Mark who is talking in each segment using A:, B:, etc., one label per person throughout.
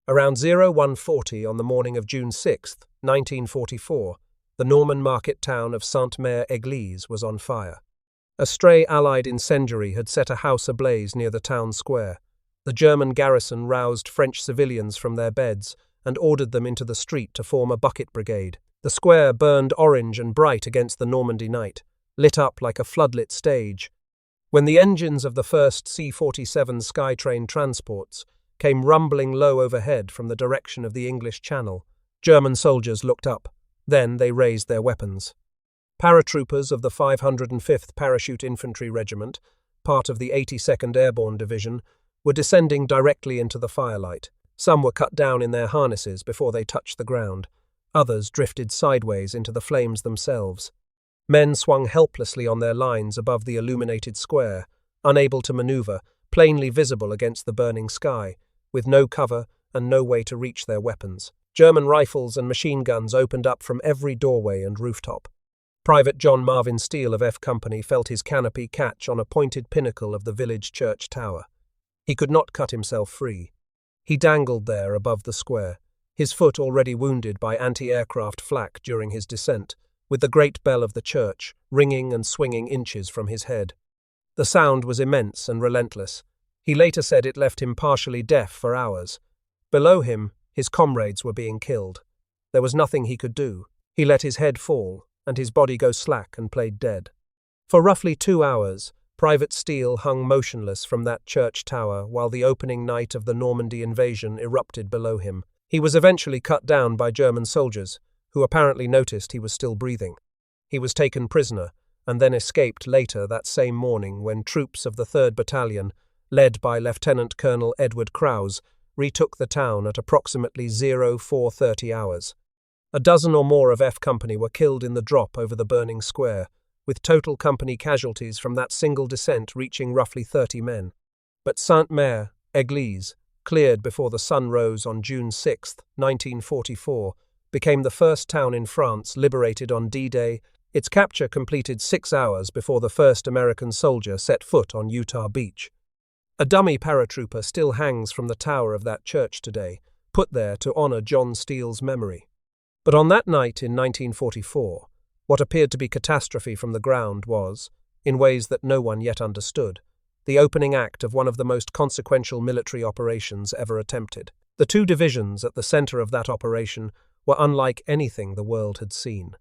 A: Around 0140 on the morning of June 6, 1944, the Norman market town of Sainte-Mère-Église was on fire. A stray Allied incendiary had set a house ablaze near the town square. The German garrison roused French civilians from their beds and ordered them into the street to form a bucket brigade. The square burned orange and bright against the Normandy night, lit up like a floodlit stage. When the engines of the first C-47 Skytrain transports came rumbling low overhead from the direction of the English Channel, German soldiers looked up. Then they raised their weapons. Paratroopers of the 505th Parachute Infantry Regiment, part of the 82nd Airborne Division, were descending directly into the firelight. Some were cut down in their harnesses before they touched the ground. Others drifted sideways into the flames themselves. Men swung helplessly on their lines above the illuminated square, unable to maneuver, plainly visible against the burning sky, with no cover and no way to reach their weapons. German rifles and machine guns opened up from every doorway and rooftop. Private John Marvin Steele of F Company felt his canopy catch on a pointed pinnacle of the village church tower. He could not cut himself free. He dangled there above the square, his foot already wounded by anti-aircraft flak during his descent, with the great bell of the church ringing and swinging inches from his head. The sound was immense and relentless. He later said it left him partially deaf for hours. Below him, his comrades were being killed. There was nothing he could do. He let his head fall, and his body go slack and played dead. For roughly 2 hours, Private Steele hung motionless from that church tower while the opening night of the Normandy invasion erupted below him. He was eventually cut down by German soldiers, who apparently noticed he was still breathing. He was taken prisoner, and then escaped later that same morning when troops of the 3rd Battalion, led by Lieutenant Colonel Edward Krause, retook the town at approximately 0430 hours. A dozen or more of F Company were killed in the drop over the burning square, with total company casualties from that single descent reaching roughly 30 men. But Sainte-Mère-Église, cleared before the sun rose on June 6, 1944, became the first town in France liberated on D-Day. Its capture completed 6 hours before the first American soldier set foot on Utah Beach. A dummy paratrooper still hangs from the tower of that church today, put there to honor John Steele's memory. But on that night in 1944, what appeared to be catastrophe from the ground was, in ways that no one yet understood, the opening act of one of the most consequential military operations ever attempted. The 2 divisions at the center of that operation were unlike anything the world had seen.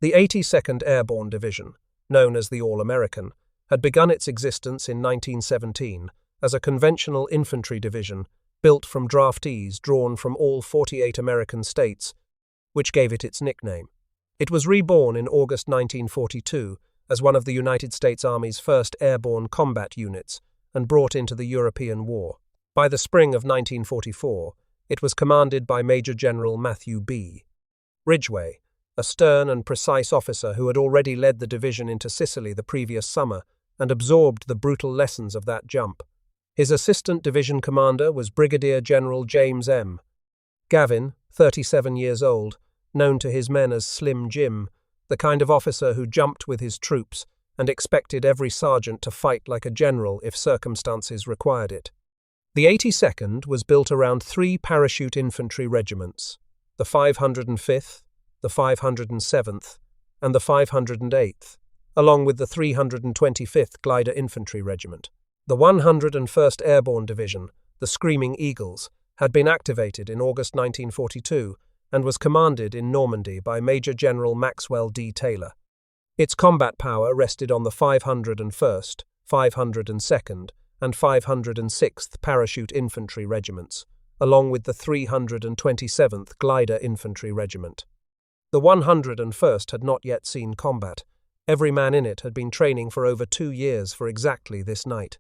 A: The 82nd Airborne Division, known as the All-American, had begun its existence in 1917 as a conventional infantry division built from draftees drawn from all 48 American states, which gave it its nickname. It was reborn in August 1942 as one of the United States Army's first airborne combat units and brought into the European War. By the spring of 1944, it was commanded by Major General Matthew B. Ridgway, a stern and precise officer who had already led the division into Sicily the previous summer and absorbed the brutal lessons of that jump. His assistant division commander was Brigadier General James M. Gavin, 37 years old, known to his men as Slim Jim, the kind of officer who jumped with his troops and expected every sergeant to fight like a general if circumstances required it. The 82nd was built around 3 parachute infantry regiments, the 505th, the 507th, and the 508th, along with the 325th Glider Infantry Regiment. The 101st Airborne Division, the Screaming Eagles, had been activated in August 1942 and was commanded in Normandy by Major General Maxwell D. Taylor. Its combat power rested on the 501st, 502nd, and 506th Parachute Infantry Regiments, along with the 327th Glider Infantry Regiment. The 101st had not yet seen combat. Every man in it had been training for over 2 years for exactly this night.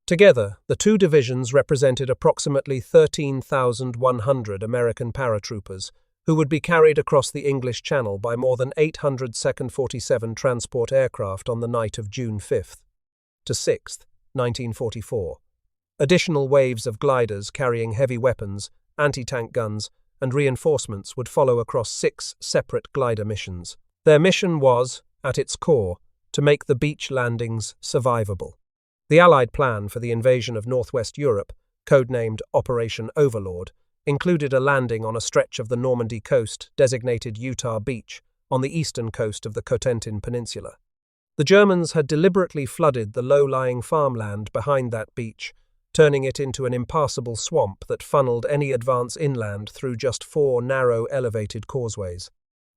A: Together, the 2 divisions represented approximately 13,100 American paratroopers, who would be carried across the English Channel by more than 800 Second 47 transport aircraft on the night of June 5th to 6th, 1944. Additional waves of gliders carrying heavy weapons, anti-tank guns, and reinforcements would follow across 6 separate glider missions. Their mission was, at its core, to make the beach landings survivable. The Allied plan for the invasion of northwest Europe, codenamed Operation Overlord, included a landing on a stretch of the Normandy coast designated Utah Beach on the eastern coast of the Cotentin Peninsula. The Germans had deliberately flooded the low-lying farmland behind that beach, turning it into an impassable swamp that funneled any advance inland through just 4 narrow elevated causeways.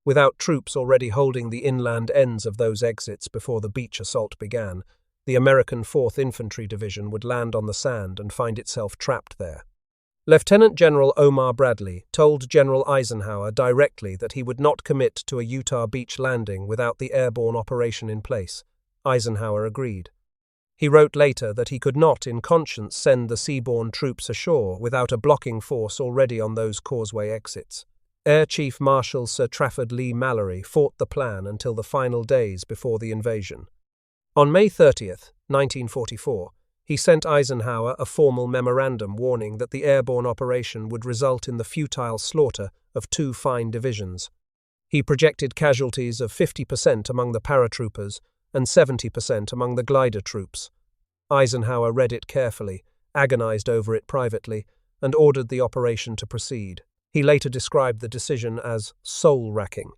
A: Without troops already holding the inland ends of those exits before the beach assault began, the American 4th Infantry Division would land on the sand and find itself trapped there. Lieutenant General Omar Bradley told General Eisenhower directly that he would not commit to a Utah Beach landing without the airborne operation in place. Eisenhower agreed. He wrote later that he could not in conscience send the seaborne troops ashore without a blocking force already on those causeway exits. Air Chief Marshal Sir Trafford Lee Mallory fought the plan until the final days before the invasion. On May 30th, 1944, he sent Eisenhower a formal memorandum warning that the airborne operation would result in the futile slaughter of 2 fine divisions. He projected casualties of 50% among the paratroopers and 70% among the glider troops. Eisenhower read it carefully, agonized over it privately, and ordered the operation to proceed. He later described the decision as soul-wracking.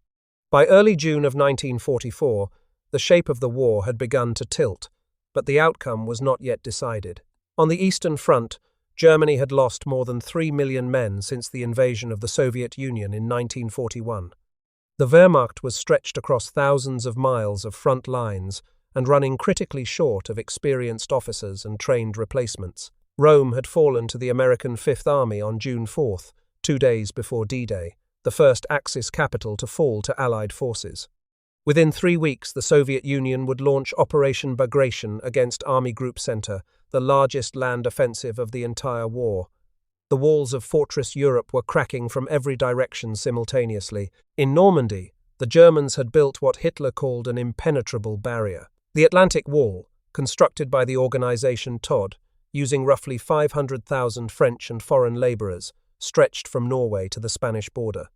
A: By early June of 1944, the shape of the war had begun to tilt, but the outcome was not yet decided. On the Eastern Front, Germany had lost more than 3 million men since the invasion of the Soviet Union in 1941. The Wehrmacht was stretched across thousands of miles of front lines and running critically short of experienced officers and trained replacements. Rome had fallen to the American Fifth Army on June 4th, 2 days before D-Day, the first Axis capital to fall to Allied forces. Within 3 weeks, the Soviet Union would launch Operation Bagration against Army Group Center, the largest land offensive of the entire war. The walls of Fortress Europe were cracking from every direction simultaneously. In Normandy, the Germans had built what Hitler called an impenetrable barrier. The Atlantic Wall, constructed by the organization TOD, using roughly 500,000 French and foreign laborers, stretched from Norway to the Spanish border.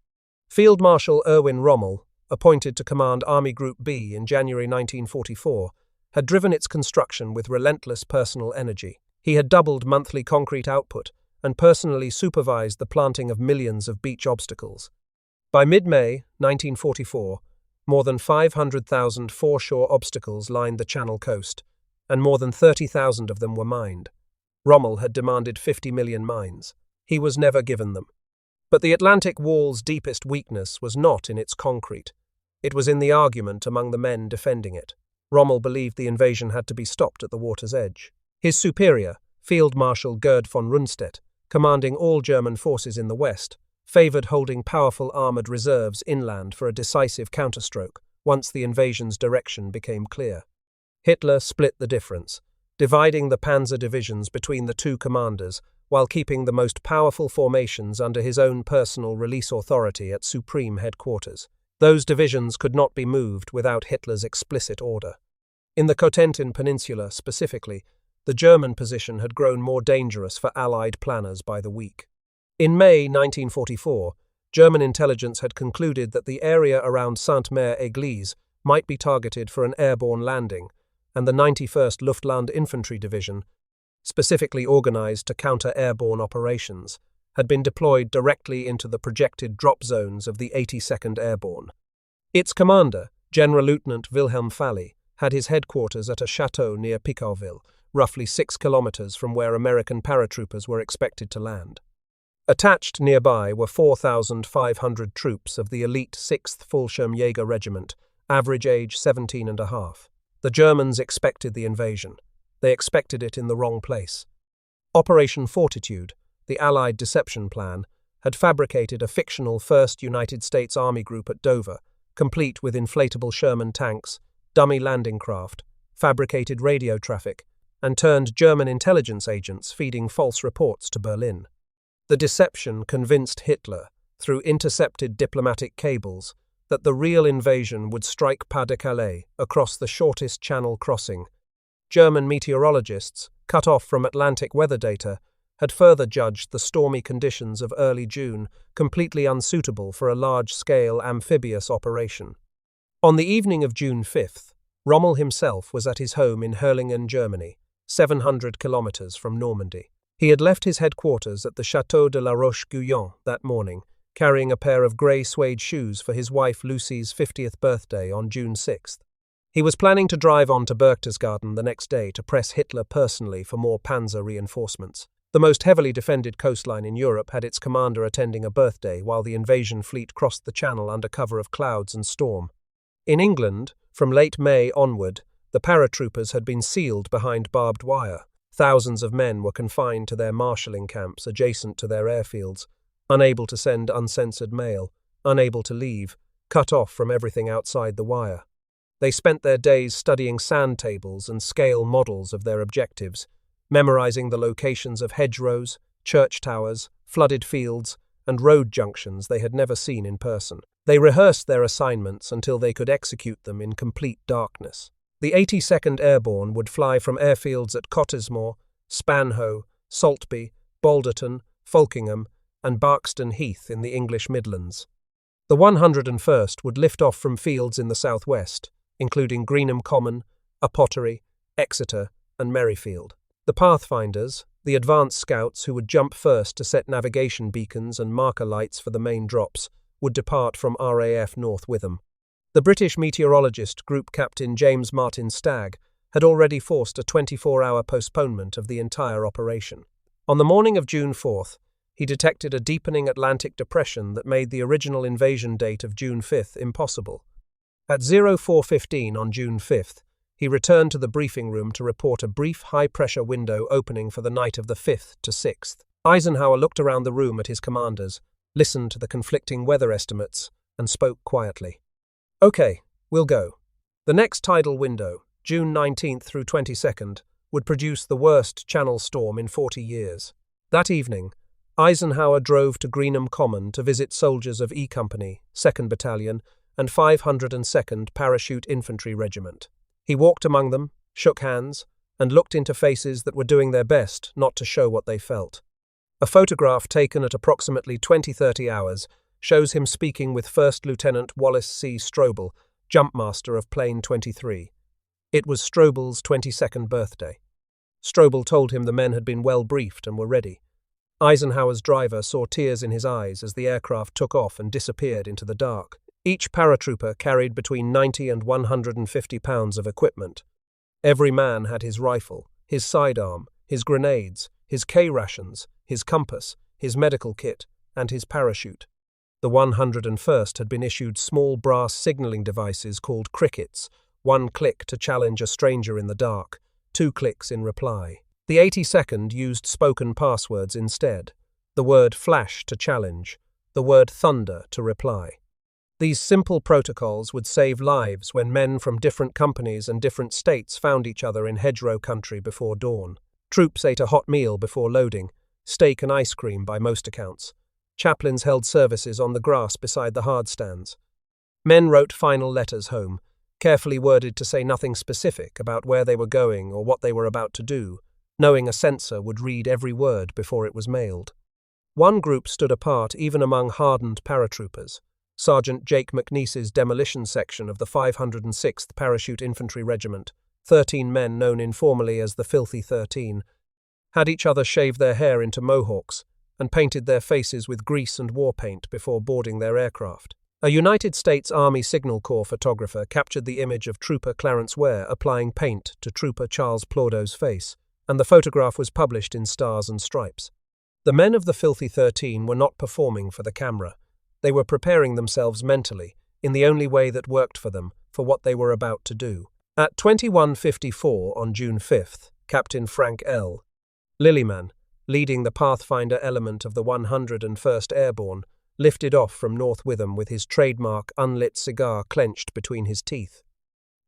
A: Field Marshal Erwin Rommel, appointed to command Army Group B in January 1944, had driven its construction with relentless personal energy. He had doubled monthly concrete output and personally supervised the planting of millions of beach obstacles. By mid-May 1944, more than 500,000 foreshore obstacles lined the Channel coast, and more than 30,000 of them were mined. Rommel had demanded 50 million mines. He was never given them. But the Atlantic Wall's deepest weakness was not in its concrete. It was in the argument among the men defending it. Rommel believed the invasion had to be stopped at the water's edge. His superior, Field Marshal Gerd von Rundstedt, commanding all German forces in the west, favored holding powerful armored reserves inland for a decisive counterstroke once the invasion's direction became clear. Hitler split the difference, dividing the panzer divisions between the 2 commanders while keeping the most powerful formations under his own personal release authority at Supreme Headquarters. Those divisions could not be moved without Hitler's explicit order. In the Cotentin Peninsula specifically, the German position had grown more dangerous for Allied planners by the week. In May 1944, German intelligence had concluded that the area around Sainte-Mère-Église might be targeted for an airborne landing, and the 91st Luftland Infantry Division, specifically organized to counter airborne operations, had been deployed directly into the projected drop zones of the 82nd Airborne. Its commander, General Lieutenant Wilhelm Falley, had his headquarters at a chateau near Picauville, roughly 6 kilometers from where American paratroopers were expected to land. Attached nearby were 4,500 troops of the elite 6th Fallschirmjäger Regiment, average age 17 and a half. The Germans expected the invasion. They expected it in the wrong place. Operation Fortitude, the Allied deception plan, had fabricated a fictional 1st United States Army Group at Dover, complete with inflatable Sherman tanks, dummy landing craft, fabricated radio traffic, and turned German intelligence agents feeding false reports to Berlin. The deception convinced Hitler, through intercepted diplomatic cables, that the real invasion would strike Pas-de-Calais across the shortest channel crossing. German meteorologists, cut off from Atlantic weather data, had further judged the stormy conditions of early June completely unsuitable for a large-scale amphibious operation. On the evening of June 5th, Rommel himself was at his home in Hurlingen, Germany, 700 kilometers from Normandy. He had left his headquarters at the Château de la Roche-Guyon that morning, carrying a pair of grey suede shoes for his wife Lucy's 50th birthday on June 6th. He was planning to drive on to Berchtesgaden the next day to press Hitler personally for more panzer reinforcements. The most heavily defended coastline in Europe had its commander attending a birthday while the invasion fleet crossed the Channel under cover of clouds and storm. In England, from late May onward, the paratroopers had been sealed behind barbed wire. Thousands of men were confined to their marshalling camps adjacent to their airfields, unable to send uncensored mail, unable to leave, cut off from everything outside the wire. They spent their days studying sand tables and scale models of their objectives, memorizing the locations of hedgerows, church towers, flooded fields, and road junctions they had never seen in person. They rehearsed their assignments until they could execute them in complete darkness. The 82nd Airborne would fly from airfields at Cottesmore, Spanhoe, Saltby, Balderton, Folkingham, and Barkston Heath in the English Midlands. The 101st would lift off from fields in the southwest, including Greenham Common, Apottery, Exeter, and Merrifield. The Pathfinders, the advance scouts who would jump first to set navigation beacons and marker lights for the main drops, would depart from RAF North Witham. The British meteorologist Group Captain James Martin Stagg had already forced a 24-hour postponement of the entire operation. On the morning of June 4th, he detected a deepening Atlantic depression that made the original invasion date of June 5th impossible. At 04:15 on June 5th, he returned to the briefing room to report a brief high-pressure window opening for the night of the 5th to 6th. Eisenhower looked around the room at his commanders, listened to the conflicting weather estimates, and spoke quietly. "Okay, we'll go." The next tidal window, June 19th through 22nd, would produce the worst Channel storm in 40 years. That evening, Eisenhower drove to Greenham Common to visit soldiers of E Company, 2nd Battalion, and 502nd Parachute Infantry Regiment. He walked among them, shook hands, and looked into faces that were doing their best not to show what they felt. A photograph taken at approximately 20:30 hours shows him speaking with First Lieutenant Wallace C. Strobel, jumpmaster of Plane 23. It was Strobel's 22nd birthday. Strobel told him the men had been well briefed and were ready. Eisenhower's driver saw tears in his eyes as the aircraft took off and disappeared into the dark. Each paratrooper carried between 90 and 150 pounds of equipment. Every man had his rifle, his sidearm, his grenades, his K-rations, his compass, his medical kit, and his parachute. The 101st had been issued small brass signalling devices called crickets, 1 click to challenge a stranger in the dark, 2 clicks in reply. The 82nd used spoken passwords instead, the word flash to challenge, the word thunder to reply. These simple protocols would save lives when men from different companies and different states found each other in hedgerow country before dawn. Troops ate a hot meal before loading, steak and ice cream by most accounts. Chaplains held services on the grass beside the hard stands. Men wrote final letters home, carefully worded to say nothing specific about where they were going or what they were about to do, knowing a censor would read every word before it was mailed. One group stood apart even among hardened paratroopers. Sergeant Jake McNeese's demolition section of the 506th Parachute Infantry Regiment, 13 men known informally as the Filthy 13, had each other shave their hair into mohawks and painted their faces with grease and war paint before boarding their aircraft. A United States Army Signal Corps photographer captured the image of Trooper Clarence Ware applying paint to Trooper Charles Plaudeau's face, and the photograph was published in Stars and Stripes. The men of the Filthy 13 were not performing for the camera. They were preparing themselves mentally, in the only way that worked for them, for what they were about to do. At 21:54 on June 5th, Captain Frank L. Lillyman, leading the Pathfinder element of the 101st Airborne, lifted off from North Witham with his trademark unlit cigar clenched between his teeth.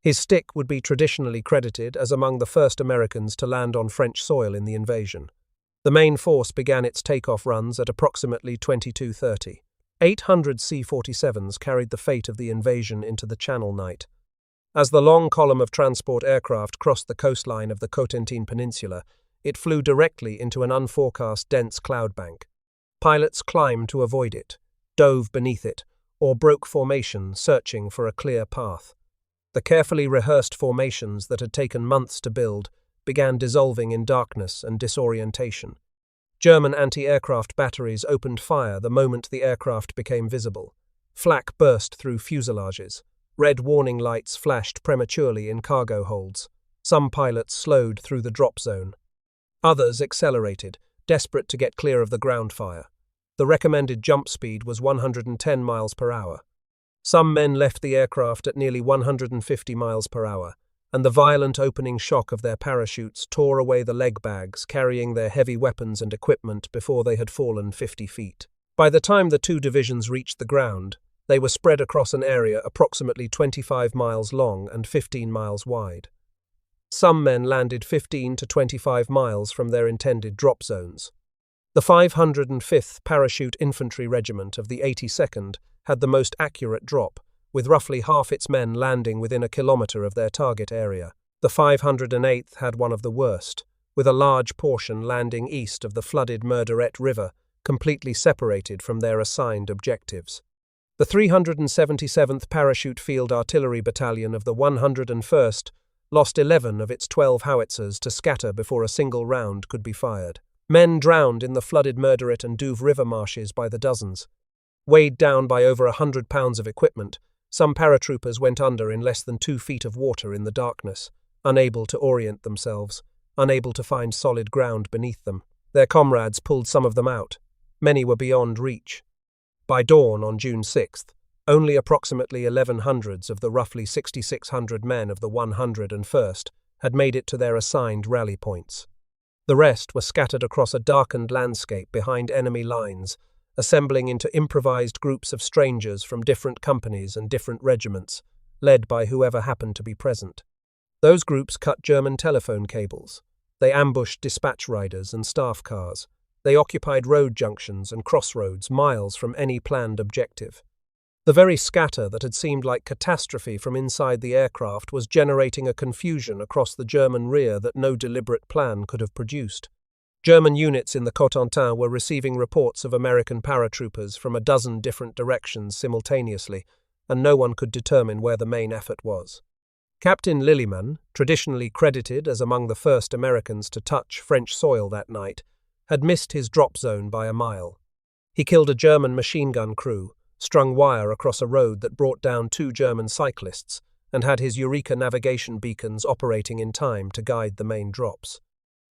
A: His stick would be traditionally credited as among the first Americans to land on French soil in the invasion. The main force began its takeoff runs at approximately 22:30. 800 C-47s carried the fate of the invasion into the Channel night. As the long column of transport aircraft crossed the coastline of the Cotentin Peninsula, it flew directly into an unforecast dense cloud bank. Pilots climbed to avoid it, dove beneath it, or broke formation searching for a clear path. The carefully rehearsed formations that had taken months to build began dissolving in darkness and disorientation. German anti-aircraft batteries opened fire the moment the aircraft became visible. Flak burst through fuselages. Red warning lights flashed prematurely in cargo holds. Some pilots slowed through the drop zone. Others accelerated, desperate to get clear of the ground fire. The recommended jump speed was 110 miles per hour. Some men left the aircraft at nearly 150 miles per hour, and the violent opening shock of their parachutes tore away the leg bags carrying their heavy weapons and equipment before they had fallen 50 feet. By the time the two divisions reached the ground, they were spread across an area approximately 25 miles long and 15 miles wide. Some men landed 15 to 25 miles from their intended drop zones. The 505th Parachute Infantry Regiment of the 82nd had the most accurate drop, with roughly half its men landing within a kilometre of their target area. The 508th had one of the worst, with a large portion landing east of the flooded Murderette River, completely separated from their assigned objectives. The 377th Parachute Field Artillery Battalion of the 101st lost 11 of its 12 howitzers to scatter before a single round could be fired. Men drowned in the flooded Murderette and Douve River marshes by the dozens. Weighed down by over 100 pounds of equipment, some paratroopers went under in less than 2 feet of water in the darkness, unable to orient themselves, unable to find solid ground beneath them. Their comrades pulled some of them out. Many were beyond reach. By dawn on June 6th, only approximately 1100 of the roughly 6,600 men of the 101st had made it to their assigned rally points. The rest were scattered across a darkened landscape behind enemy lines, assembling into improvised groups of strangers from different companies and different regiments, led by whoever happened to be present. Those groups cut German telephone cables. They ambushed dispatch riders and staff cars. They occupied road junctions and crossroads miles from any planned objective. The very scatter that had seemed like catastrophe from inside the aircraft was generating a confusion across the German rear that no deliberate plan could have produced. German units in the Cotentin were receiving reports of American paratroopers from a dozen different directions simultaneously, and no one could determine where the main effort was. Captain Lilliman, traditionally credited as among the first Americans to touch French soil that night, had missed his drop zone by a mile. He killed a German machine gun crew, strung wire across a road that brought down 2 German cyclists, and had his Eureka navigation beacons operating in time to guide the main drops.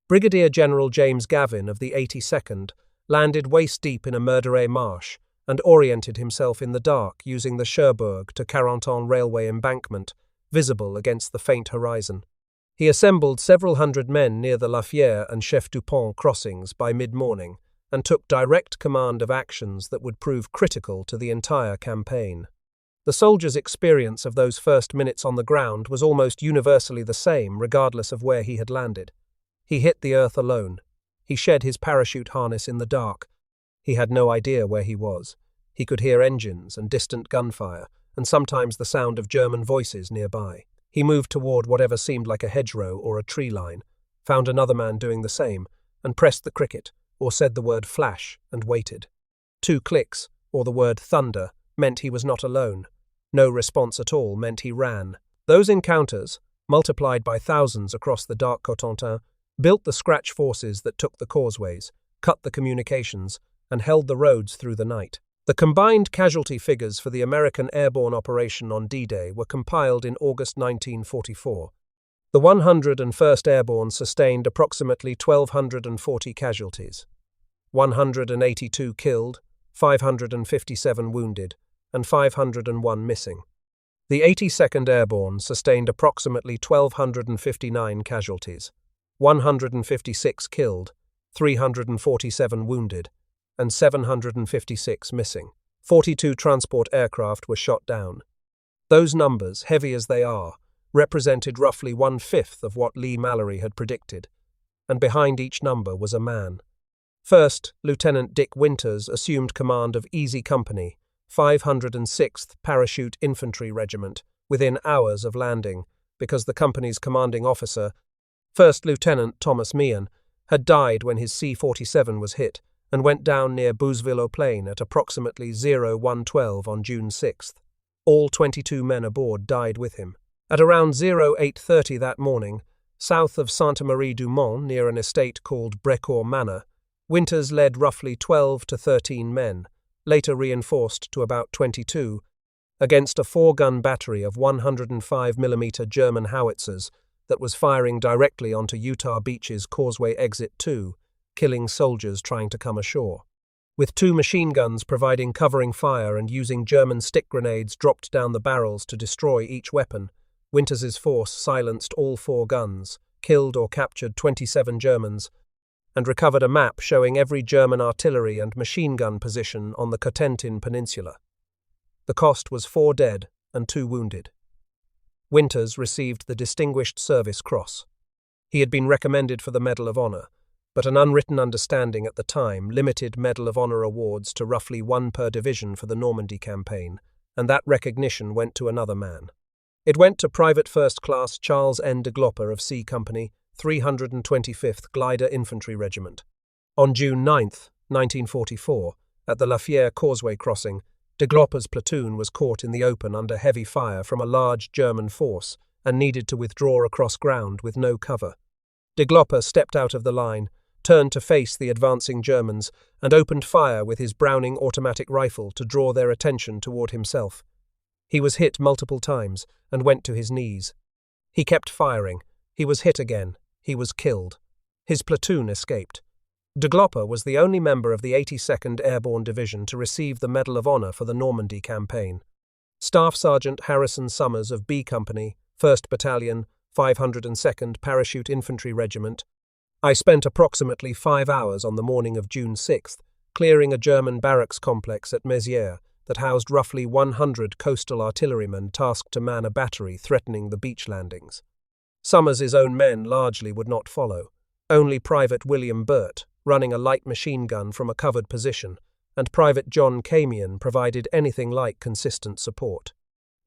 A: Brigadier General James Gavin of the 82nd landed waist-deep in a Murderette marsh and oriented himself in the dark using the Cherbourg to Cotentin railway embankment, visible against the faint horizon. He assembled several hundred men near the La Fière and Chef Dupont crossings by mid-morning, and took direct command of actions that would prove critical to the entire campaign. The soldier's experience of those first minutes on the ground was almost universally the same, regardless of where he had landed. He hit the earth alone. He shed his parachute harness in the dark. He had no idea where he was. He could hear engines and distant gunfire, and sometimes the sound of German voices nearby. He moved toward whatever seemed like a hedgerow or a tree line, found another man doing the same, and pressed the cricket, or said the word flash, and waited. 2 clicks, or the word thunder, meant he was not alone. No response at all meant he ran. Those encounters, multiplied by thousands across the dark Cotentin, built the scratch forces that took the causeways, cut the communications, and held the roads through the night. The combined casualty figures for the American airborne operation on D-Day were compiled in August 1944. The 101st Airborne sustained approximately 1,240 casualties, 182 killed, 557 wounded, and 501 missing. The 82nd Airborne sustained approximately 1,259 casualties, 156 killed, 347 wounded, and 756 missing. 42 transport aircraft were shot down. Those numbers, heavy as they are, represented roughly 1/5 of what Lee Mallory had predicted, and behind each number was a man. First, Lieutenant Dick Winters assumed command of Easy Company, 506th Parachute Infantry Regiment, within hours of landing, because the company's commanding officer, First Lieutenant Thomas Meehan, had died when his C-47 was hit and went down near Bouzeville-aux-Plaines at approximately 01:12 on June 6th. All 22 men aboard died with him. At around 08:30 that morning, south of Sainte-Marie-du-Mont near an estate called Brécourt Manor, Winters led roughly 12 to 13 men, later reinforced to about 22, against a 4-gun battery of 105mm German howitzers that was firing directly onto Utah Beach's Causeway Exit 2, killing soldiers trying to come ashore. With 2 machine guns providing covering fire and using German stick grenades dropped down the barrels to destroy each weapon, Winters's force silenced all 4 guns, killed or captured 27 Germans, and recovered a map showing every German artillery and machine gun position on the Cotentin Peninsula. The cost was 4 dead and 2 wounded. Winters received the Distinguished Service Cross. He had been recommended for the Medal of Honor, but an unwritten understanding at the time limited Medal of Honor awards to roughly 1 per division for the Normandy campaign, and that recognition went to another man. It went to Private First Class Charles N. DeGlopper of C Company, 325th Glider Infantry Regiment. On June 9, 1944, at the Fière Causeway crossing, DeGlopper's platoon was caught in the open under heavy fire from a large German force and needed to withdraw across ground with no cover. DeGlopper stepped out of the line, turned to face the advancing Germans, and opened fire with his Browning automatic rifle to draw their attention toward himself. He was hit multiple times and went to his knees. He kept firing. He was hit again. He was killed. His platoon escaped. DeGlopper was the only member of the 82nd Airborne Division to receive the Medal of Honor for the Normandy campaign. Staff Sergeant Harrison Summers of B Company, 1st Battalion, 502nd Parachute Infantry Regiment. I spent approximately 5 hours on the morning of June 6th, clearing a German barracks complex at Memoirs that housed roughly 100 coastal artillerymen tasked to man a battery threatening the beach landings. Summers's own men largely would not follow. Only Private William Burt, running a light machine gun from a covered position, and Private John Camion provided anything like consistent support.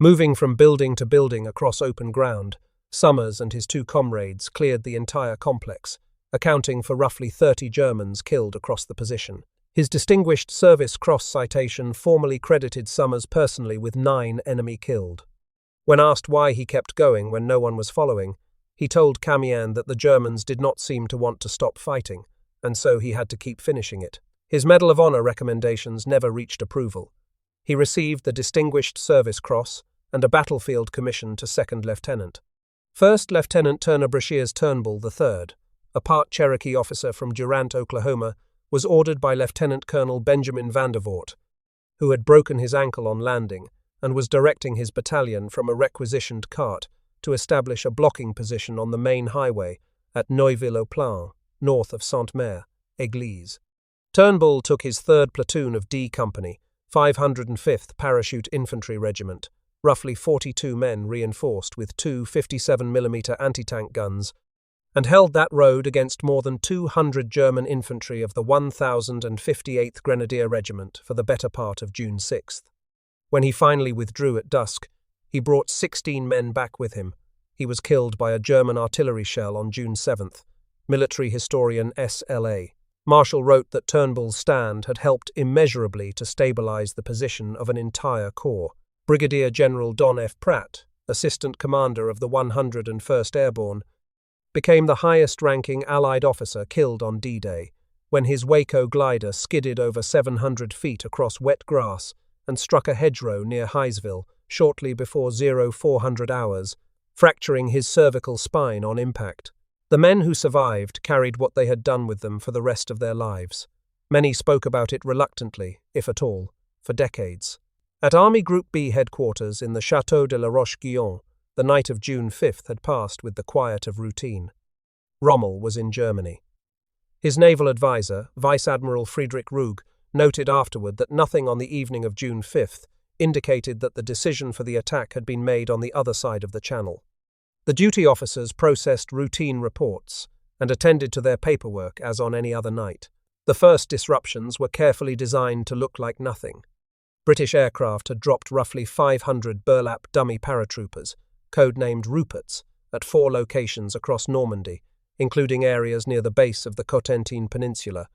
A: Moving from building to building across open ground, Summers and his 2 comrades cleared the entire complex, accounting for roughly 30 Germans killed across the position. His Distinguished Service Cross citation formally credited Summers personally with 9 enemy killed. When asked why he kept going when no one was following, he told Camion that the Germans did not seem to want to stop fighting, and so he had to keep finishing it. His Medal of Honor recommendations never reached approval. He received the Distinguished Service Cross and a battlefield commission to 2nd Lieutenant. 1st Lieutenant Turner Brashears Turnbull III, a part Cherokee officer from Durant, Oklahoma, was ordered by Lieutenant Colonel Benjamin Vandervoort, who had broken his ankle on landing and was directing his battalion from a requisitioned cart to establish a blocking position on the main highway at Neuville-au-Plain, north of Sainte-Mère-Église. Turnbull took his 3rd platoon of D Company, 505th Parachute Infantry Regiment, roughly 42 men reinforced with 2 57mm anti-tank guns, and held that road against more than 200 German infantry of the 1058th Grenadier Regiment for the better part of June 6th. When he finally withdrew at dusk, he brought 16 men back with him. He was killed by a German artillery shell on June 7th. Military historian S.L.A. Marshall wrote that Turnbull's stand had helped immeasurably to stabilize the position of an entire corps. Brigadier General Don F. Pratt, assistant commander of the 101st Airborne, became the highest-ranking Allied officer killed on D-Day, when his Waco glider skidded over 700 feet across wet grass and struck a hedgerow near Heisville shortly before 0400 hours, fracturing his cervical spine on impact. The men who survived carried what they had done with them for the rest of their lives. Many spoke about it reluctantly, if at all, for decades. At Army Group B headquarters in the Château de la Roche-Guyon, the night of June 5th had passed with the quiet of routine. Rommel was in Germany. His naval advisor, Vice Admiral Friedrich Rug, noted afterward that nothing on the evening of June 5th indicated that the decision for the attack had been made on the other side of the Channel. The duty officers processed routine reports and attended to their paperwork as on any other night. The first disruptions were carefully designed to look like nothing. British aircraft had dropped roughly 500 burlap dummy paratroopers, codenamed Ruperts, at 4 locations across Normandy, including areas near the base of the Cotentin Peninsula,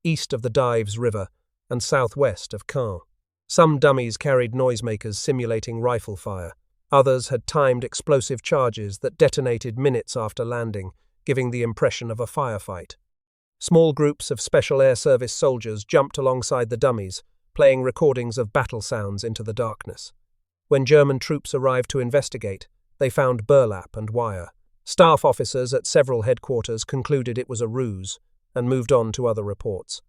A: east of the Dives River, and southwest of Caen. Some dummies carried noisemakers simulating rifle fire. Others had timed explosive charges that detonated minutes after landing, giving the impression of a firefight. Small groups of Special Air Service soldiers jumped alongside the dummies, playing recordings of battle sounds into the darkness. When German troops arrived to investigate, they found burlap and wire. Staff officers at several headquarters concluded it was a ruse and moved on to other reports.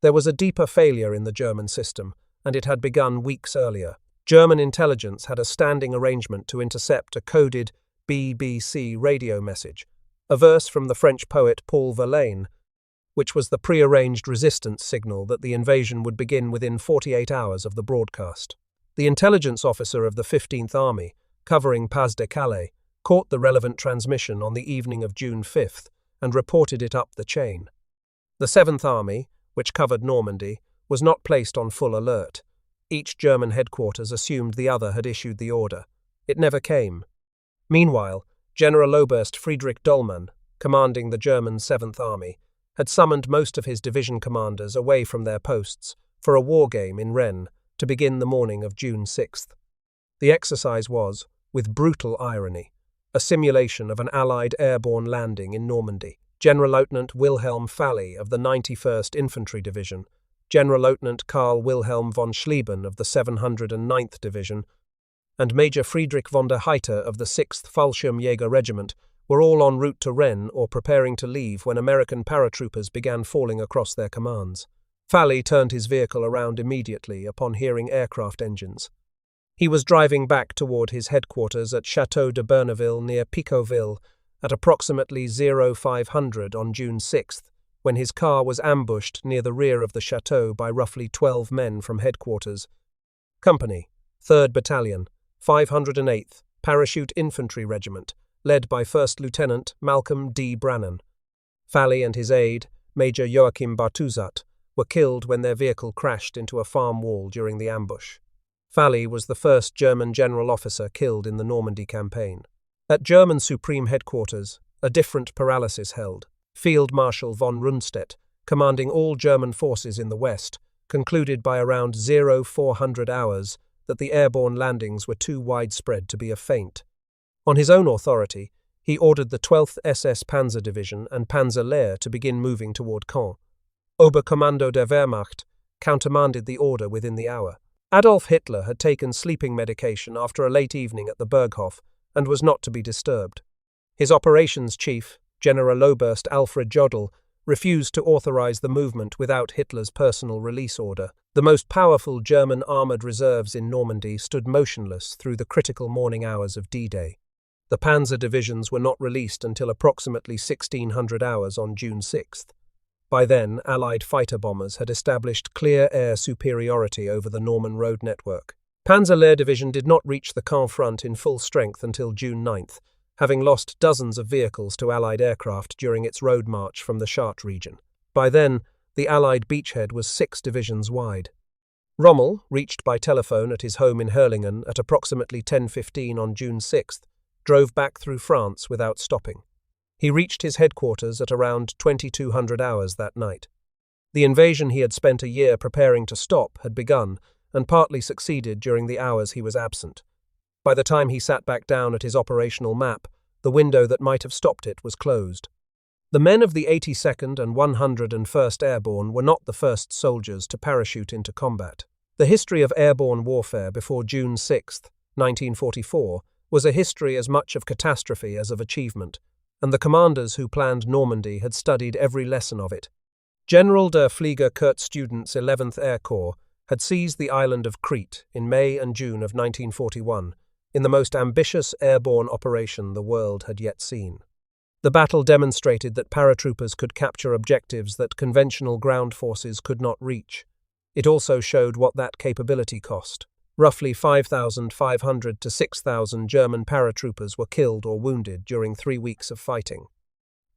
A: There was a deeper failure in the German system, and it had begun weeks earlier. German intelligence had a standing arrangement to intercept a coded BBC radio message, a verse from the French poet Paul Verlaine, which was the prearranged resistance signal that the invasion would begin within 48 hours of the broadcast. The intelligence officer of the 15th Army, covering Pas-de-Calais, caught the relevant transmission on the evening of June 5th and reported it up the chain. The 7th Army, which covered Normandy, was not placed on full alert. Each German headquarters assumed the other had issued the order. It never came. Meanwhile, Generaloberst Friedrich Dollmann, commanding the German 7th Army, had summoned most of his division commanders away from their posts for a war game in Rennes to begin the morning of June 6th. The exercise was, with brutal irony, a simulation of an Allied airborne landing in Normandy. General-Lieutenant Wilhelm Falley of the 91st Infantry Division, General-Lieutenant Karl Wilhelm von Schlieben of the 709th Division, and Major Friedrich von der Heiter of the 6th Fallschirmjäger Regiment were all en route to Rennes or preparing to leave when American paratroopers began falling across their commands. Falley turned his vehicle around immediately upon hearing aircraft engines. He was driving back toward his headquarters at Château de Bernaville near Picauville at approximately 0500 on June 6th, when his car was ambushed near the rear of the chateau by roughly 12 men from headquarters. Company, 3rd Battalion, 508th Parachute Infantry Regiment, led by 1st Lieutenant Malcolm D. Brannan. Falley and his aide, Major Joachim Bartuzat, were killed when their vehicle crashed into a farm wall during the ambush. Falley was the first German general officer killed in the Normandy campaign. At German Supreme Headquarters, a different paralysis held. Field Marshal von Rundstedt, commanding all German forces in the West, concluded by around 0400 hours that the airborne landings were too widespread to be a feint. On his own authority, he ordered the 12th SS Panzer Division and Panzer Lehr to begin moving toward Caen. Oberkommando der Wehrmacht countermanded the order within the hour. Adolf Hitler had taken sleeping medication after a late evening at the Berghof and was not to be disturbed. His operations chief, Generaloberst Alfred Jodl, refused to authorize the movement without Hitler's personal release order. The most powerful German armored reserves in Normandy stood motionless through the critical morning hours of D-Day. The panzer divisions were not released until approximately 1600 hours on June 6th. By then, Allied fighter bombers had established clear air superiority over the Norman road network. Panzer Lehr Division did not reach the Caen front in full strength until June 9th, having lost dozens of vehicles to Allied aircraft during its road march from the Chartres region. By then, the Allied beachhead was 6 divisions wide. Rommel, reached by telephone at his home in Hurlingen at approximately 10:15 on June 6th, drove back through France without stopping. He reached his headquarters at around 2200 hours that night. The invasion he had spent a year preparing to stop had begun, and partly succeeded during the hours he was absent. By the time he sat back down at his operational map, the window that might have stopped it was closed. The men of the 82nd and 101st Airborne were not the first soldiers to parachute into combat. The history of airborne warfare before June 6, 1944, was a history as much of catastrophe as of achievement, and the commanders who planned Normandy had studied every lesson of it. General der Flieger Kurt Student's 11th Air Corps had seized the island of Crete in May and June of 1941, in the most ambitious airborne operation the world had yet seen. The battle demonstrated that paratroopers could capture objectives that conventional ground forces could not reach. It also showed what that capability cost. Roughly 5,500 to 6,000 German paratroopers were killed or wounded during 3 weeks of fighting.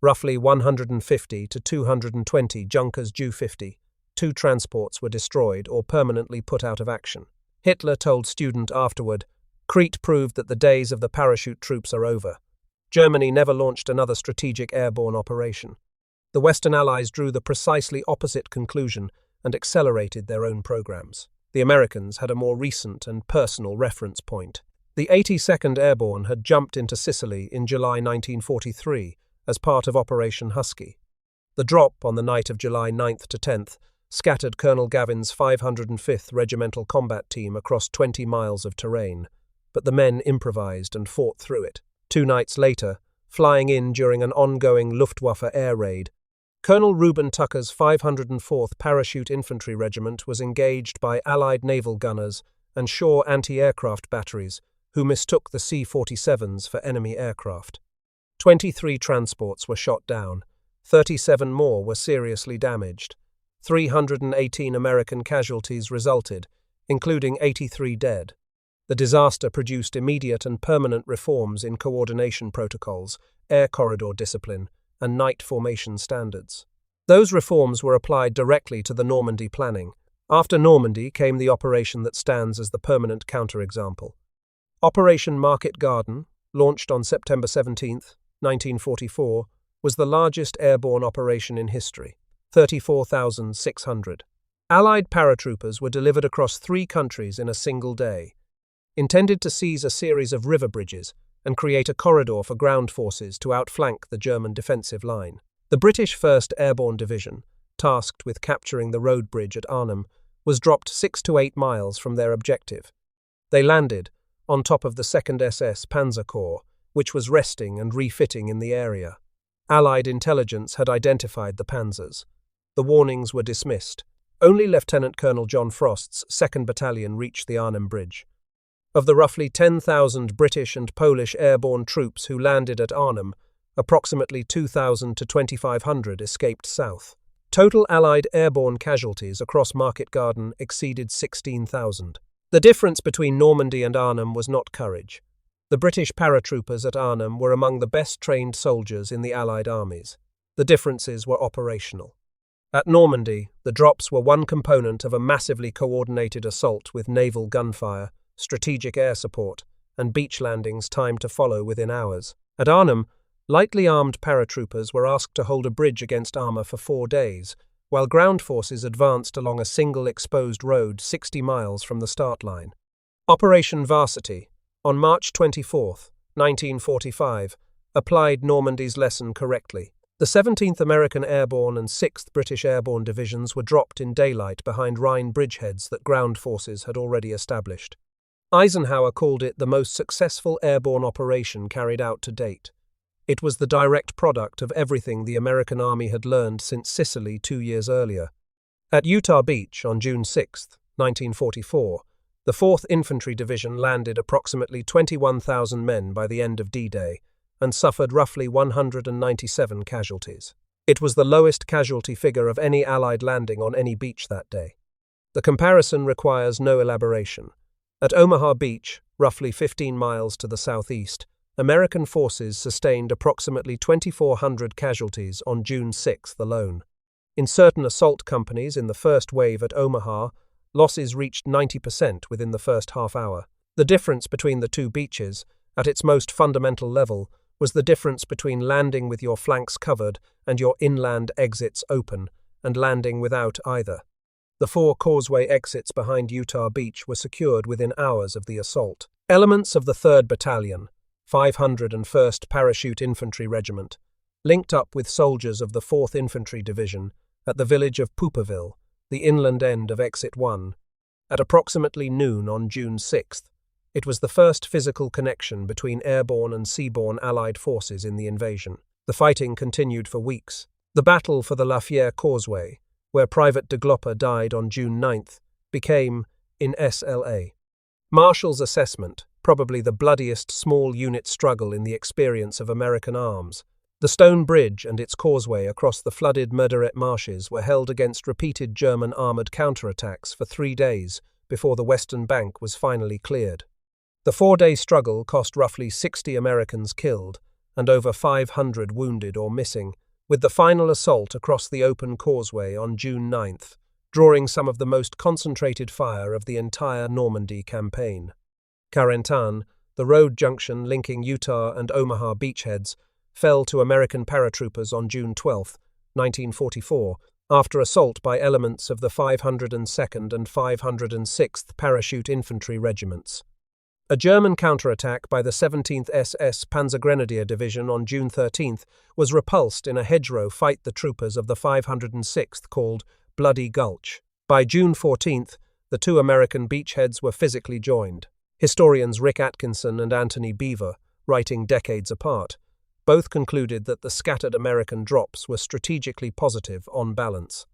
A: Roughly 150 to 220 Junkers Ju-50, 2 transports were destroyed or permanently put out of action. Hitler told Student afterward, "Crete proved that the days of the parachute troops are over." Germany never launched another strategic airborne operation. The Western Allies drew the precisely opposite conclusion and accelerated their own programs. The Americans had a more recent and personal reference point. The 82nd Airborne had jumped into Sicily in July 1943 as part of Operation Husky. The drop on the night of July 9th to 10th scattered Colonel Gavin's 505th Regimental Combat Team across 20 miles of terrain, but the men improvised and fought through it. 2 nights later, flying in during an ongoing Luftwaffe air raid, Colonel Reuben Tucker's 504th Parachute Infantry Regiment was engaged by Allied naval gunners and shore anti-aircraft batteries, who mistook the C-47s for enemy aircraft. 23 transports were shot down, 37 more were seriously damaged. 318 American casualties resulted, including 83 dead. The disaster produced immediate and permanent reforms in coordination protocols, air corridor discipline, and night formation standards. Those reforms were applied directly to the Normandy planning. After Normandy came the operation that stands as the permanent counterexample. Operation Market Garden, launched on September 17, 1944, was the largest airborne operation in history, 34,600. Allied paratroopers were delivered across 3 countries in a single day, intended to seize a series of river bridges and create a corridor for ground forces to outflank the German defensive line. The British 1st Airborne Division, tasked with capturing the road bridge at Arnhem, was dropped 6 to 8 miles from their objective. They landed on top of the 2nd SS Panzer Corps, which was resting and refitting in the area. Allied intelligence had identified the panzers. The warnings were dismissed. Only Lieutenant Colonel John Frost's 2nd Battalion reached the Arnhem Bridge. Of the roughly 10,000 British and Polish airborne troops who landed at Arnhem, approximately 2,000 to 2,500 escaped south. Total Allied airborne casualties across Market Garden exceeded 16,000. The difference between Normandy and Arnhem was not courage. The British paratroopers at Arnhem were among the best-trained soldiers in the Allied armies. The differences were operational. At Normandy, the drops were one component of a massively coordinated assault with naval gunfire, strategic air support, and beach landings timed to follow within hours. At Arnhem, lightly armed paratroopers were asked to hold a bridge against armour for 4 days, while ground forces advanced along a single exposed road 60 miles from the start line. Operation Varsity, on March 24, 1945, applied Normandy's lesson correctly. The 17th American Airborne and 6th British Airborne Divisions were dropped in daylight behind Rhine bridgeheads that ground forces had already established. Eisenhower called it the most successful airborne operation carried out to date. It was the direct product of everything the American Army had learned since Sicily 2 years earlier. At Utah Beach on June 6, 1944, the 4th Infantry Division landed approximately 21,000 men by the end of D-Day and suffered roughly 197 casualties. It was the lowest casualty figure of any Allied landing on any beach that day. The comparison requires no elaboration. At Omaha Beach, roughly 15 miles to the southeast, American forces sustained approximately 2,400 casualties on June 6 alone. In certain assault companies in the first wave at Omaha, losses reached 90% within the first half hour. The difference between the 2 beaches, at its most fundamental level, was the difference between landing with your flanks covered and your inland exits open, and landing without either. The 4 causeway exits behind Utah Beach were secured within hours of the assault. Elements of the 3rd Battalion, 501st Parachute Infantry Regiment, linked up with soldiers of the 4th Infantry Division at the village of Pooperville, the inland end of Exit 1, at approximately noon on June 6th. It was the first physical connection between airborne and seaborne Allied forces in the invasion. The fighting continued for weeks. The battle for the Fière Causeway, where Private DeGlopper died on June 9th, became, in SLA, Marshall's assessment, probably the bloodiest small unit struggle in the experience of American arms. The stone bridge and its causeway across the flooded Murderette marshes were held against repeated German armoured counterattacks for 3 days before the western bank was finally cleared. The 4-day struggle cost roughly 60 Americans killed and over 500 wounded or missing, with the final assault across the open causeway on June 9th, drawing some of the most concentrated fire of the entire Normandy campaign. Cotentin, the road junction linking Utah and Omaha beachheads, fell to American paratroopers on June 12, 1944, after assault by elements of the 502nd and 506th Parachute Infantry Regiments. A German counterattack by the 17th SS Panzergrenadier Division on June 13th was repulsed in a hedgerow fight the troopers of the 506th called Bloody Gulch. By June 14th, the two American beachheads were physically joined. Historians Rick Atkinson and Anthony Beaver, writing decades apart, both concluded that the scattered American drops were strategically positive on balance.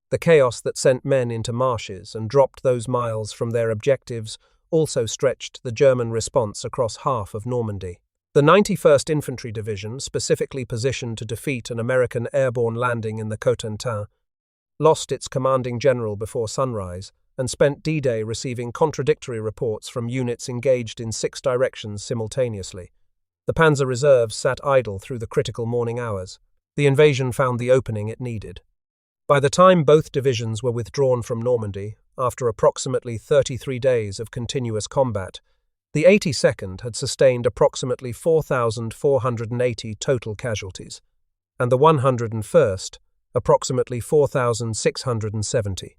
A: The chaos that sent men into marshes and dropped those miles from their objectives also stretched the German response across half of Normandy. The 91st Infantry Division, specifically positioned to defeat an American airborne landing in the Cotentin, lost its commanding general before sunrise and spent D-Day receiving contradictory reports from units engaged in 6 directions simultaneously. The Panzer Reserves sat idle through the critical morning hours. The invasion found the opening it needed. By the time both divisions were withdrawn from Normandy, after approximately 33 days of continuous combat, the 82nd had sustained approximately 4,480 total casualties, and the 101st approximately 4,670.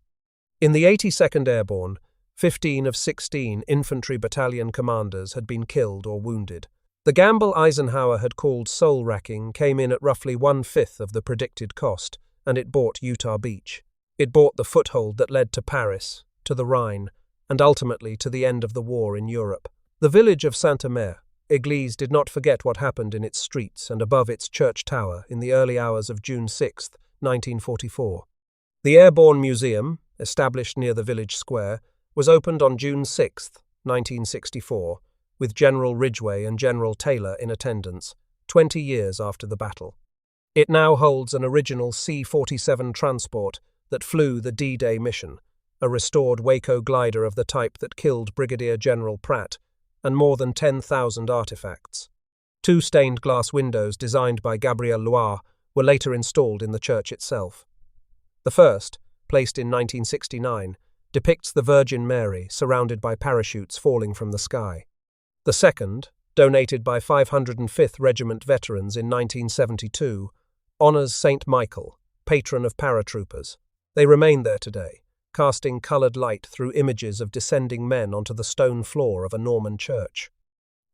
A: In the 82nd Airborne, 15 of 16 infantry battalion commanders had been killed or wounded. The gamble Eisenhower had called soul-wracking came in at roughly 1/5 of the predicted cost, and it bought Utah Beach. It bought the foothold that led to Paris, to the Rhine, and ultimately to the end of the war in Europe. The village of Saint-Omer, Église, did not forget what happened in its streets and above its church tower in the early hours of June 6, 1944. The Airborne Museum, established near the village square, was opened on June 6, 1964, with General Ridgway and General Taylor in attendance, 20 years after the battle. It now holds an original C-47 transport that flew the D-Day mission, a restored Waco glider of the type that killed Brigadier General Pratt, and more than 10,000 artifacts. 2 stained glass windows designed by Gabriel Loire were later installed in the church itself. The first, placed in 1969, depicts the Virgin Mary surrounded by parachutes falling from the sky. The second, donated by 505th Regiment veterans in 1972, honours St. Michael, patron of paratroopers. They remain there today, casting coloured light through images of descending men onto the stone floor of a Norman church.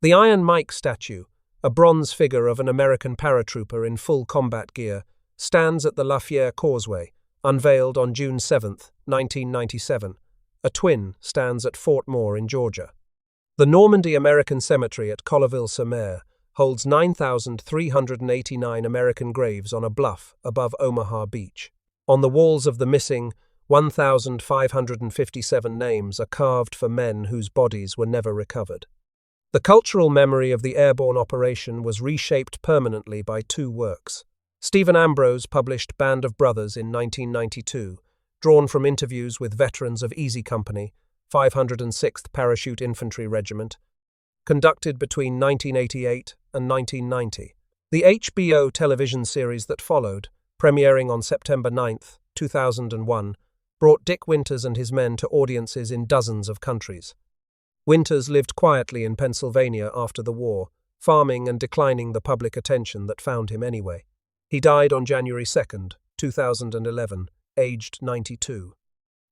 A: The Iron Mike statue, a bronze figure of an American paratrooper in full combat gear, stands at the Fière causeway, unveiled on June 7, 1997. A twin stands at Fort Moore in Georgia. The Normandy American Cemetery at Colleville-sur-Mer holds 9,389 American graves on a bluff above Omaha Beach. On the walls of the missing, 1,557 names are carved for men whose bodies were never recovered. The cultural memory of the airborne operation was reshaped permanently by 2 works. Stephen Ambrose published Band of Brothers in 1992, drawn from interviews with veterans of Easy Company, 506th Parachute Infantry Regiment, conducted between 1988 and 1990. The HBO television series that followed, premiering on September 9, 2001, brought Dick Winters and his men to audiences in dozens of countries. Winters lived quietly in Pennsylvania after the war, farming and declining the public attention that found him anyway. He died on January 2, 2011, aged 92.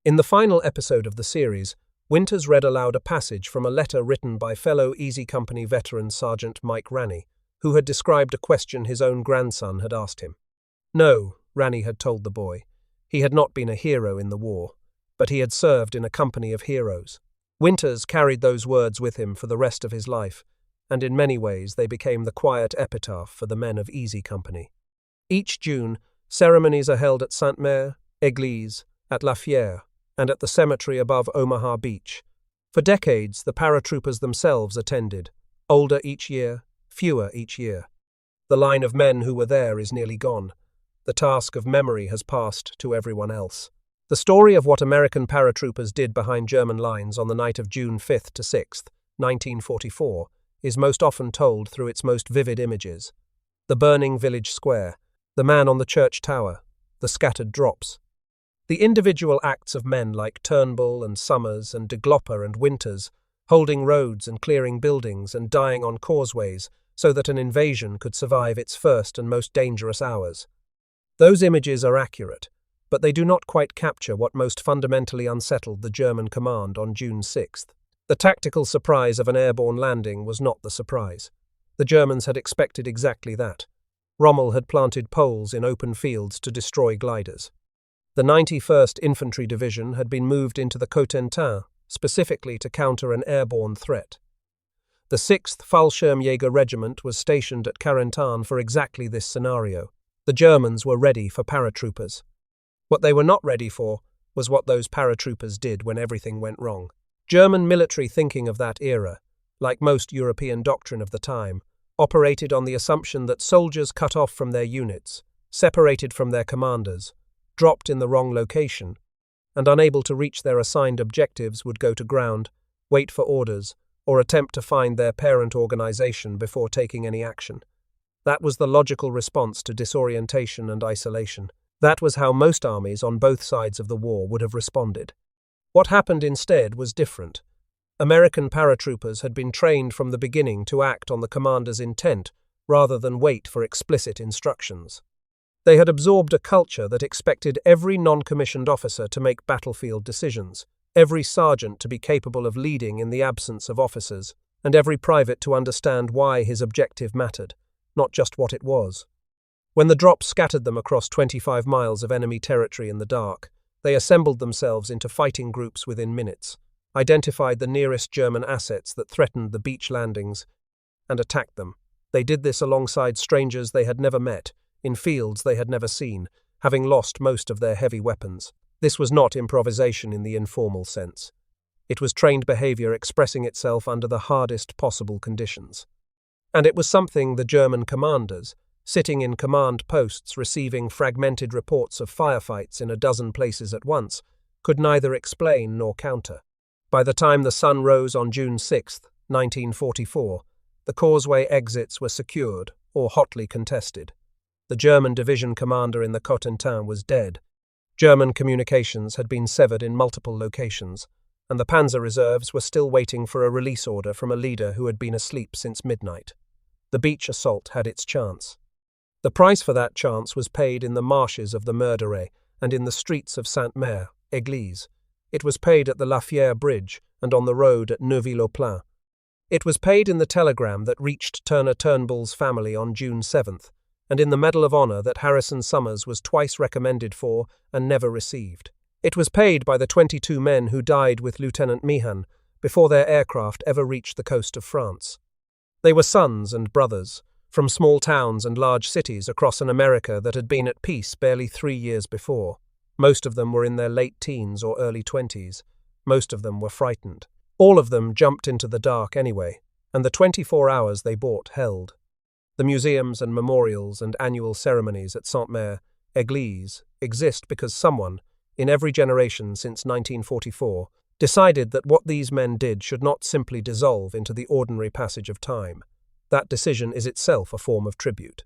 A: In the final episode of the series, Winters read aloud a passage from a letter written by fellow Easy Company veteran Sergeant Mike Ranney, who had described a question his own grandson had asked him. No, Ranney had told the boy, he had not been a hero in the war, but he had served in a company of heroes. Winters carried those words with him for the rest of his life, and in many ways they became the quiet epitaph for the men of Easy Company. Each June, ceremonies are held at Saint-Omer, Église, at La Fière, and at the cemetery above Omaha Beach. For decades, the paratroopers themselves attended, older each year, fewer each year. The line of men who were there is nearly gone. The task of memory has passed to everyone else. The story of what American paratroopers did behind German lines on the night of June 5 to 6, 1944, is most often told through its most vivid images. The burning village square, the man on the church tower, the scattered drops. The individual acts of men like Turnbull and Summers and DeGlopper and Winters, holding roads and clearing buildings and dying on causeways so that an invasion could survive its first and most dangerous hours. Those images are accurate, but they do not quite capture what most fundamentally unsettled the German command on June 6. The tactical surprise of an airborne landing was not the surprise. The Germans had expected exactly that. Rommel had planted poles in open fields to destroy gliders. The 91st Infantry Division had been moved into the Cotentin, specifically to counter an airborne threat. The 6th Fallschirmjäger Regiment was stationed at Cotentin for exactly this scenario. The Germans were ready for paratroopers. What they were not ready for was what those paratroopers did when everything went wrong. German military thinking of that era, like most European doctrine of the time, operated on the assumption that soldiers cut off from their units, separated from their commanders, dropped in the wrong location, and unable to reach their assigned objectives would go to ground, wait for orders, or attempt to find their parent organization before taking any action. That was the logical response to disorientation and isolation. That was how most armies on both sides of the war would have responded. What happened instead was different. American paratroopers had been trained from the beginning to act on the commander's intent rather than wait for explicit instructions. They had absorbed a culture that expected every non-commissioned officer to make battlefield decisions, every sergeant to be capable of leading in the absence of officers, and every private to understand why his objective mattered, not just what it was. When the drop scattered them across 25 miles of enemy territory in the dark, they assembled themselves into fighting groups within minutes, identified the nearest German assets that threatened the beach landings, and attacked them. They did this alongside strangers they had never met, in fields they had never seen, having lost most of their heavy weapons. This was not improvisation in the informal sense. It was trained behavior expressing itself under the hardest possible conditions. And it was something the German commanders, sitting in command posts receiving fragmented reports of firefights in a dozen places at once, could neither explain nor counter. By the time the sun rose on June 6, 1944, the causeway exits were secured or hotly contested. The German division commander in the Cotentin was dead. German communications had been severed in multiple locations, and the panzer reserves were still waiting for a release order from a leader who had been asleep since midnight. The beach assault had its chance. The price for that chance was paid in the marshes of the Meurderay and in the streets of Sainte-Mère, Église. It was paid at the La Fière bridge and on the road at Neuville-au-Plain. It was paid in the telegram that reached Turnbull's family on June 7th, and in the Medal of Honor that Harrison Summers was twice recommended for and never received. It was paid by the 22 men who died with Lieutenant Meehan before their aircraft ever reached the coast of France. They were sons and brothers, from small towns and large cities across an America that had been at peace barely 3 years before. Most of them were in their late teens or early 20s. Most of them were frightened. All of them jumped into the dark anyway, and the 24 hours they bought held. The museums and memorials and annual ceremonies at Sainte-Mère, Église exist because someone, in every generation since 1944, decided that what these men did should not simply dissolve into the ordinary passage of time. That decision is itself a form of tribute.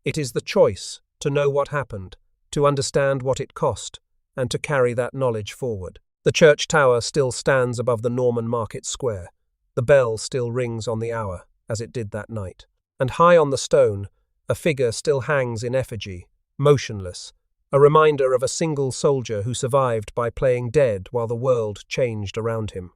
A: It is the choice to know what happened, to understand what it cost, and to carry that knowledge forward. The church tower still stands above the Norman market square. The bell still rings on the hour, as it did that night. And high on the stone, a figure still hangs in effigy, motionless, a reminder of a single soldier who survived by playing dead while the world changed around him.